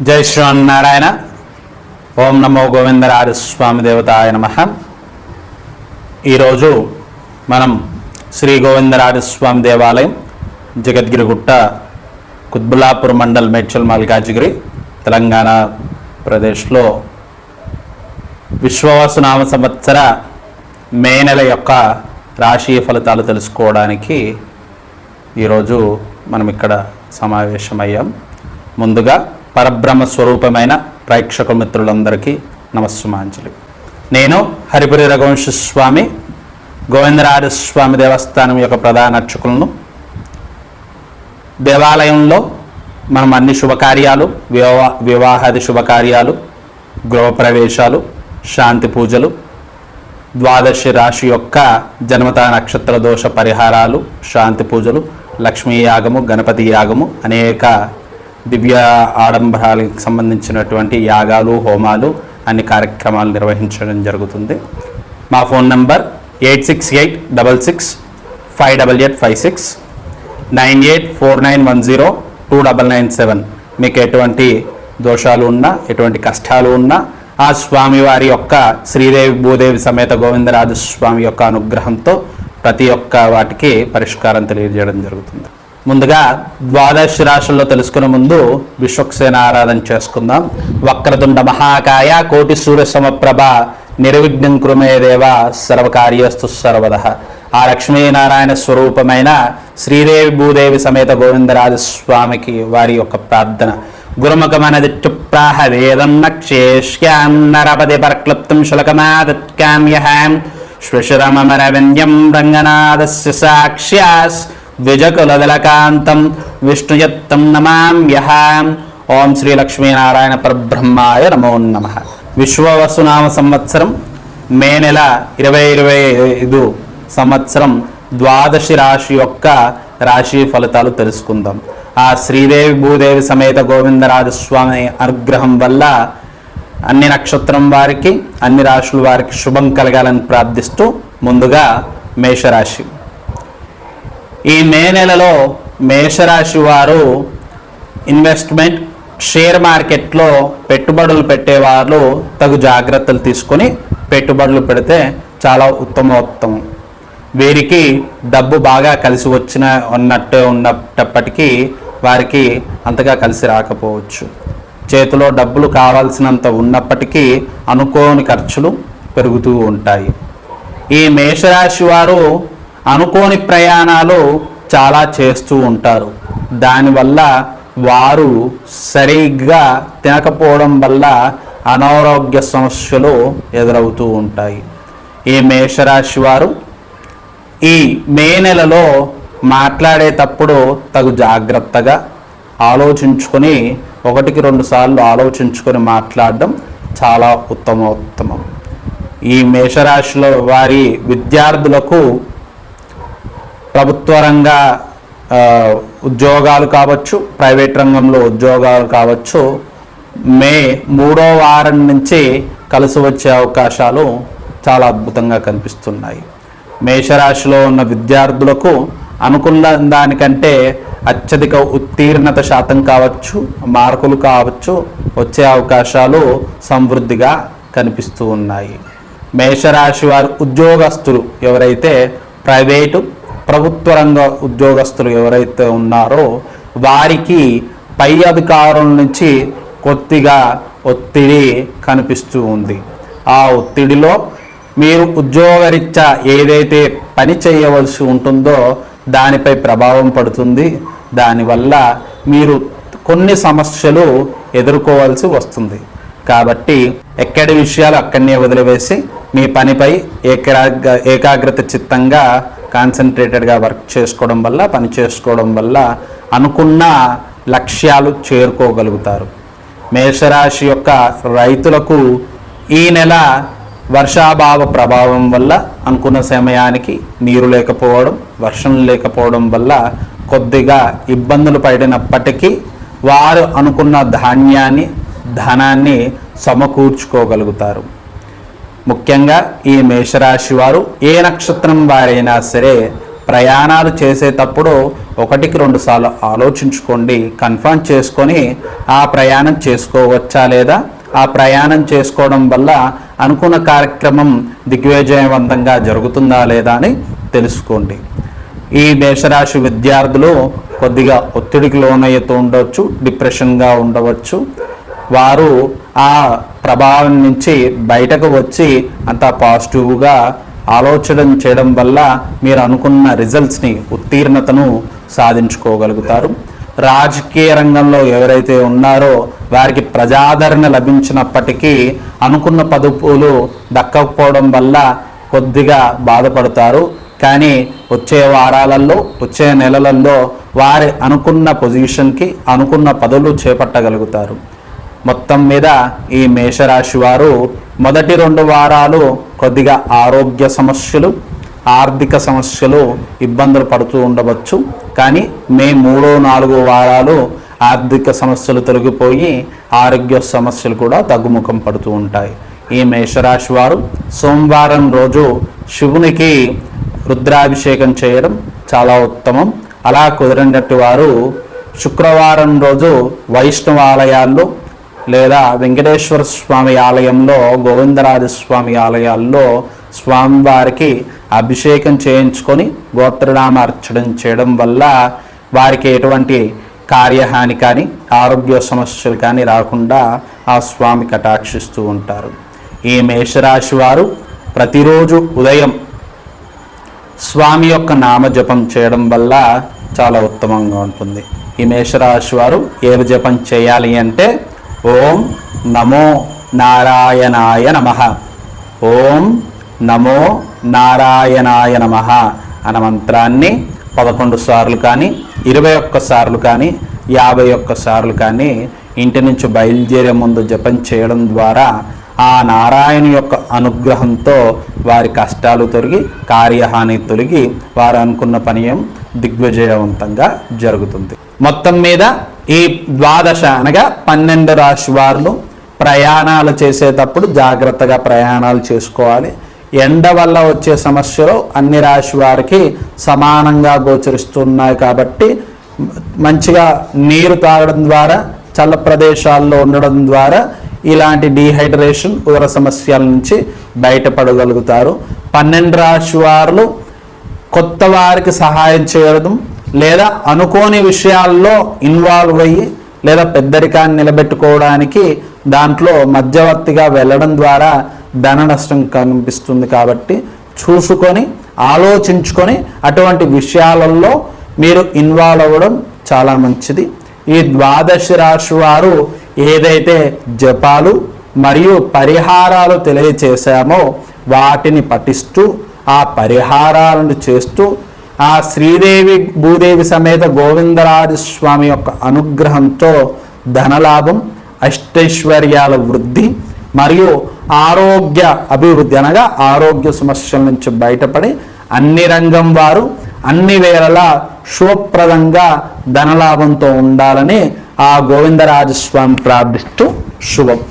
జై శ్రీమన్నారాయణ. ఓం నమో గోవిందరాజ స్వామి దేవతాయ నమః. ఈరోజు మనం శ్రీ గోవిందరాజ స్వామి దేవాలయం, జగద్గిరిగుట్ట, కుత్బుల్లాపూర్ మండల్, మేడ్చల్ మల్కాజిగిరి, తెలంగాణ ప్రదేశ్లో విశ్వవసునామ సంవత్సర మే నెల యొక్క రాశి ఫలితాలు తెలుసుకోవడానికి ఈరోజు మనం ఇక్కడ సమావేశమయ్యాం. ముందుగా పరబ్రహ్మ స్వరూపమైన ప్రేక్షక మిత్రులందరికీ నమస్సుమాంజలి. నేను హరిపురి రఘువంశ స్వామి, గోవిందరాజ స్వామి దేవస్థానం యొక్క ప్రధాన అర్చకులను. దేవాలయంలో మనం అన్ని శుభకార్యాలు, వివాహాది శుభకార్యాలు, గృహప్రవేశాలు, శాంతి పూజలు, ద్వాదశి రాశి యొక్క జన్మత నక్షత్ర దోష పరిహారాలు, శాంతి పూజలు, లక్ష్మీ యాగము, గణపతి యాగము, అనేక దివ్య ఆడంబరాలకు సంబంధించినటువంటి యాగాలు, హోమాలు, అన్ని కార్యక్రమాలు నిర్వహించడం జరుగుతుంది. మా ఫోన్ నంబర్ 8686658856, 9849102997. మీకు ఎటువంటి దోషాలు ఉన్నా, ఎటువంటి కష్టాలు ఉన్నా ఆ స్వామివారి యొక్క శ్రీదేవి భూదేవి సమేత గోవిందరాజ స్వామి యొక్క అనుగ్రహంతో ప్రతి ఒక్క వాటికి పరిష్కారం తెలియజేయడం జరుగుతుంది. ముందుగా ద్వాదశి రాశుల్లో తెలుసుకునే ముందు విశ్వక్సేన ఆరాధన చేసుకుందాం. వక్రతుండ మహాకాయ కోటి సూర్య సమప్రభ నిర్విఘ్నం కురుమే దేవ సర్వకార్యస్తు సర్వదః. ఆ లక్ష్మీనారాయణ స్వరూపమైన శ్రీదేవి భూదేవి సమేత గోవిందరాజ స్వామికి వారి యొక్క ప్రార్థన. గురుముఖమనదిత్యుప్రాహ వేదం నక్షేష్యాం నరపతి పరక్లుప్తం శులకమాదత్కామ్యహాం శ్వశురమరవింద్యం రంగనాథస్య సాక్ష్యాస్ ద్విజకులదలకాంతం విష్ణుయత్తం నమామ్యహాం. ఓం శ్రీ లక్ష్మీనారాయణ పరబ్రహ్మాయ నమో నమః. విశ్వవసునామ సంవత్సరం మే నెల 2025 సంవత్సరం ద్వాదశి రాశి యొక్క రాశి ఫలితాలు తెలుసుకుందాం. ఆ శ్రీదేవి భూదేవి సమేత గోవిందరాజ స్వామి అనుగ్రహం వల్ల అన్ని నక్షత్రం వారికి, అన్ని రాశుల వారికి శుభం కలగాలని ప్రార్థిస్తూ ముందుగా మేషరాశి. ఈ మే నెలలో మేషరాశి వారు ఇన్వెస్ట్మెంట్, షేర్ మార్కెట్లో పెట్టుబడులు పెట్టేవారు తగు జాగ్రత్తలు తీసుకొని పెట్టుబడులు పెడితే చాలా ఉత్తమోత్తమం. వీరికి డబ్బు బాగా కలిసి ఉన్నప్పటికీ వారికి అంతగా కలిసి రాకపోవచ్చు. చేతిలో డబ్బులు కావాల్సినంత ఉన్నప్పటికీ అనుకోని ఖర్చులు పెరుగుతూ ఉంటాయి. ఈ మేషరాశి వారు అనుకోని ప్రయాణాలు చాలా చేస్తూ ఉంటారు. దానివల్ల వారు సరిగ్గా తినకపోవడం వల్ల అనారోగ్య సమస్యలు ఎదురవుతూ ఉంటాయి. ఈ మేషరాశి వారు ఈ మే నెలలో మాట్లాడేటప్పుడు తగు జాగ్రత్తగా ఆలోచించుకొని, 1-2 సార్లు ఆలోచించుకొని మాట్లాడడం చాలా ఉత్తమోత్తమం. ఈ మేషరాశిలో వారి విద్యార్థులకు ప్రభుత్వ రంగ ఉద్యోగాలు కావచ్చు, ప్రైవేట్ రంగంలో ఉద్యోగాలు కావచ్చు, మే 3వ వారం నుంచి కలిసి వచ్చే అవకాశాలు చాలా అద్భుతంగా కనిపిస్తున్నాయి. మేషరాశిలో ఉన్న విద్యార్థులకు అనుకున్న దానికంటే అత్యధిక ఉత్తీర్ణత శాతం కావచ్చు, మార్కులు కావచ్చు వచ్చే అవకాశాలు సమృద్ధిగా కనిపిస్తూ ఉన్నాయి. మేషరాశి వారి ఉద్యోగస్తులు ఎవరైతే ప్రైవేటు, ప్రభుత్వ రంగ ఉద్యోగస్తులు ఎవరైతే ఉన్నారో వారికి పై అధికారుల నుంచి కొద్దిగా ఒత్తిడి కనిపిస్తూ ఉంది. ఆ ఒత్తిడిలో మీరు ఉద్యోగరీత్యా ఏదైతే పని చేయవలసి ఉంటుందో దానిపై ప్రభావం పడుతుంది. దానివల్ల మీరు కొన్ని సమస్యలు ఎదుర్కోవాల్సి వస్తుంది. కాబట్టి ఎక్కడి విషయాలు అక్కడనే వదిలివేసి మీ పనిపై ఏకాగ్రత చిత్తంగా కాన్సన్ట్రేటెడ్గా వర్క్ చేసుకోవడం వల్ల, పని చేసుకోవడం వల్ల అనుకున్న లక్ష్యాలు చేరుకోగలుగుతారు. మేషరాశి యొక్క రైతులకు ఈ నెల వర్షాభావ ప్రభావం వల్ల అనుకున్న సమయానికి నీరు లేకపోవడం, వర్షం లేకపోవడం వల్ల కొద్దిగా ఇబ్బందులు పడినప్పటికీ వారు అనుకున్న ధాన్యాన్ని, ధనాన్ని సమకూర్చుకోగలుగుతారు. ముఖ్యంగా ఈ మేషరాశి వారు ఏ నక్షత్రం వారైనా సరే ప్రయాణాలు చేసేటప్పుడు 1-2 సార్లు ఆలోచించుకోండి, కన్ఫర్మ్ చేసుకొని ఆ ప్రయాణం చేసుకోవచ్చా లేదా, ఆ ప్రయాణం చేసుకోవడం వల్ల అనుకున్న కార్యక్రమం దిగ్విజయవంతంగా జరుగుతుందా లేదా అని తెలుసుకోండి. ఈ మేషరాశి విద్యార్థులు కొద్దిగా ఒత్తిడికి లోనయ్తూ ఉండవచ్చు, డిప్రెషన్గా ఉండవచ్చు. వారు ఆ ప్రభావం నుంచి బయటకు వచ్చి అంత పాజిటివ్గా ఆలోచన చేయడం వల్ల మీరు అనుకున్న రిజల్ట్స్ని, ఉత్తీర్ణతను సాధించుకోగలుగుతారు. రాజకీయ రంగంలో ఎవరైతే ఉన్నారో వారికి ప్రజాదరణ లభించినప్పటికీ అనుకున్న పదవులు దక్కకపోవడం వల్ల కొద్దిగా బాధపడతారు. కానీ వచ్చే వారాలలో, వచ్చే నెలలలో వారి అనుకున్న పొజిషన్కి అనుకున్న పదవులు చేపట్టగలుగుతారు. మొత్తం మీద ఈ మేషరాశి వారు మొదటి 2 వారాలు కొద్దిగా ఆరోగ్య సమస్యలు, ఆర్థిక సమస్యలు ఇబ్బందులు పడుతూ ఉండవచ్చు. కానీ మే 3-4 వారాలు ఆర్థిక సమస్యలు తొలగిపోయి ఆరోగ్య సమస్యలు కూడా తగ్గుముఖం పడుతూ ఉంటాయి. ఈ మేషరాశి వారు సోమవారం రోజు శివునికి రుద్రాభిషేకం చేయడం చాలా ఉత్తమం. అలా కుదిరినట్టు వారు శుక్రవారం రోజు వైష్ణవ ఆలయాల్లో లేదా వెంకటేశ్వర స్వామి ఆలయంలో, గోవిందరాజ స్వామి ఆలయాల్లో స్వామివారికి అభిషేకం చేయించుకొని గోత్రనామార్చడం చేయడం వల్ల వారికి ఎటువంటి కార్యహాని కానీ ఆరోగ్య సమస్యలు కానీ రాకుండా ఆ స్వామి కటాక్షిస్తూ ఉంటారు. ఈ మేషరాశి వారు ప్రతిరోజు ఉదయం స్వామి యొక్క నామజపం చేయడం వల్ల చాలా ఉత్తమంగా ఉంటుంది. ఈ మేషరాశి వారు ఏ జపం చేయాలి అంటే ఓం నమో నారాయణాయ నమః, ఓం నమో నారాయణాయ నమః అన్న మంత్రాన్ని 11 సార్లు కానీ, 21 సార్లు కానీ, 51 సార్లు కానీ ఇంటి నుంచి బయలుదేరే ముందు జపం చేయడం ద్వారా ఆ నారాయణ యొక్క అనుగ్రహంతో వారి కష్టాలు తొలగి, కార్యహాని తొలగి వారు అనుకున్న పనియం దిగ్విజయవంతంగా జరుగుతుంది. మొత్తం మీద ఈ 12 అనగా 12 రాశి వారు ప్రయాణాలు చేసేటప్పుడు జాగ్రత్తగా ప్రయాణాలు చేసుకోవాలి. ఎండ వల్ల వచ్చే సమస్యలు అన్ని రాశి వారికి సమానంగా గోచరిస్తున్నాయి కాబట్టి మంచిగా నీరు తాగడం ద్వారా, చల్ల ప్రదేశాల్లో ఉండడం ద్వారా ఇలాంటి డీహైడ్రేషన్, ఉదర సమస్యల నుంచి బయటపడగలుగుతారు. 12 రాశి వారు కొత్త వారికి సహాయం చేయడం లేదా అనుకోని విషయాల్లో ఇన్వాల్వ్ అయ్యి లేదా పెద్దరికాన్ని నిలబెట్టుకోవడానికి దాంట్లో మధ్యవర్తిగా వెళ్ళడం ద్వారా ధన నష్టం కనిపిస్తుంది. కాబట్టి చూసుకొని ఆలోచించుకొని అటువంటి విషయాలలో మీరు ఇన్వాల్వ్ అవ్వడం చాలా మంచిది. ఈ 12 రాశి వారు ఏదైతే జపాలు మరియు పరిహారాలు తెలియచేశామో వాటిని పఠిస్తూ ఆ పరిహారాలను చేస్తూ ఆ శ్రీదేవి భూదేవి సమేత గోవిందరాజ స్వామి యొక్క అనుగ్రహంతో ధనలాభం, అష్టైశ్వర్యాల వృద్ధి మరియు ఆరోగ్య అభివృద్ధి అనగా ఆరోగ్య సమస్యల నుంచి బయటపడి అన్ని రంగం వారు అన్ని వేళలా శుభప్రదంగా ధనలాభంతో ఉండాలని ఆ గోవిందరాజస్వామి ప్రార్థిస్తూ శుభం.